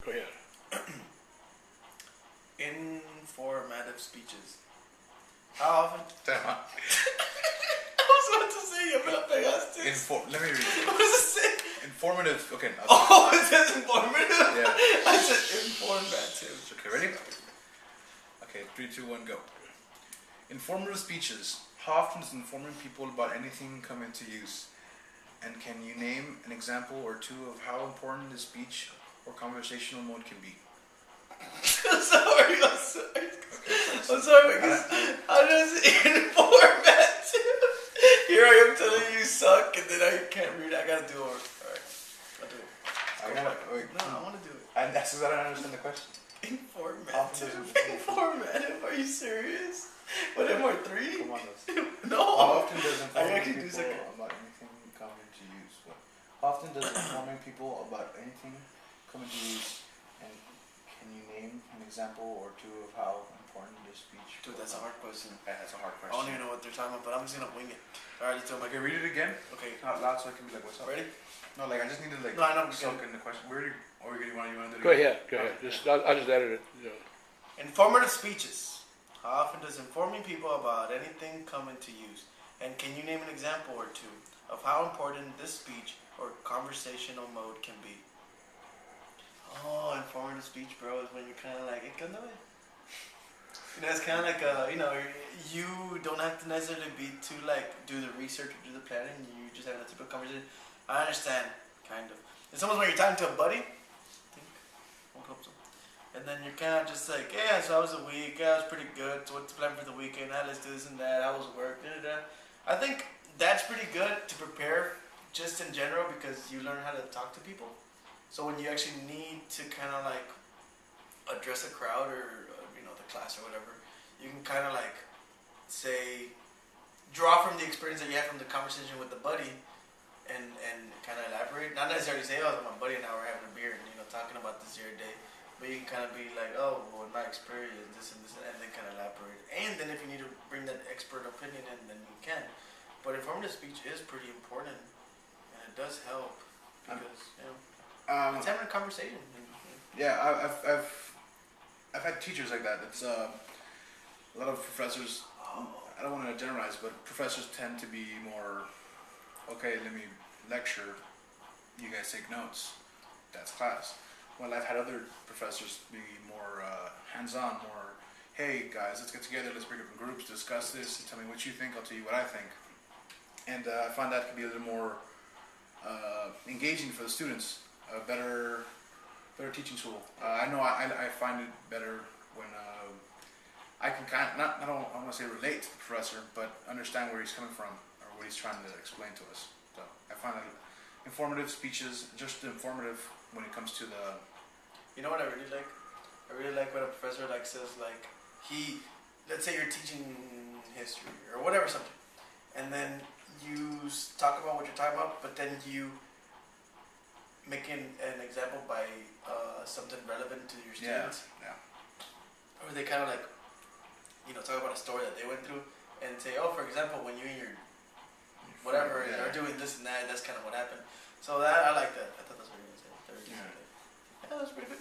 Go ahead. Informative speeches. How often? Damn, huh? I was about to say, yo me la pegaste. Let me read it. What does it say? Informative. Okay. Oh, it says informative? Yeah. I said informative. Okay, ready? Okay, 3, 2, 1, go. Informative speeches. How often does informing people about anything come into use? And can you name an example or two of how important this speech or conversational mode can be? I'm sorry. I'm sorry because how does it informative? Here I am telling you suck and then I can't read it. I gotta do it. Alright. I'll do it. Wait. No, I wanna do it. And that's because I don't understand the question. Informative. Informative? Are you serious? What, MR3? Come on, let's. No. How often does I informing actually do people second. about anything come into use? What? How often does informing people about anything come into use? And can you name an example or two of how important this speech? Dude, that's a hard question. Yeah, that's a hard I question. don't even know what they're talking about, but I'm just gonna wing it. Alright, let's do it. Okay, read it again. Okay. Not loud so I can be like, what's up? Ready? No, like I just need to like No, I know, soak in the question. Where do you, or you want to do it Go again? ahead. Go ahead. Okay. I just edited it. Informative speeches. How often does informing people about anything come into use? And can you name an example or two of how important this speech or conversational mode can be? Oh, informative speech, bro, is when you're kind of like, you know, it's kind of like, you don't have to necessarily be to like do the research or do the planning. You just have a typical conversation. I understand, kind of. It's almost when you're talking to a buddy. I think. I hope so. And then you're kind of just like, yeah, so how was the week? Yeah, it was pretty good. So what's the plan for the weekend? Ah, let's do this and that. How was work? Da, da, da. I think that's pretty good to prepare just in general because you learn how to talk to people. So when you actually need to kind of like address a crowd or, the class or whatever, you can kind of like say, draw from the experience that you had from the conversation with the buddy and kind of elaborate. Not necessarily say, oh, my buddy and I were having a beer and, talking about this year day. But you can kind of be like, oh, well, in my experience, this and this, and then kind of elaborate. And then if you need to bring that expert opinion in, then you can. But informative speech is pretty important, and it does help because it's having a conversation. Yeah, I've had teachers like that. It's a lot of professors. I don't want to generalize, but professors tend to be more. Okay, let me lecture. You guys take notes. That's class. Well, I've had other professors be more hands-on, more, hey guys, let's get together, let's break up in groups, discuss this, and tell me what you think, I'll tell you what I think. And I find that can be a little more engaging for the students, a better teaching tool. I know I find it better when I can I don't want to say relate to the professor, but understand where he's coming from, or what he's trying to explain to us. So I find that informative speeches, just informative when it comes to the... You know what I really like? I really like when a professor like says like, let's say you're teaching history or whatever subject, and then you talk about what you're talking about, but then you make an example by something relevant to your students. Yeah. Or they kind of like, talk about a story that they went through and say, oh, for example, when you and your whatever are doing this and that, that's kind of what happened. So that I like that. I thought that's what you were going to say. Yeah, that's pretty good.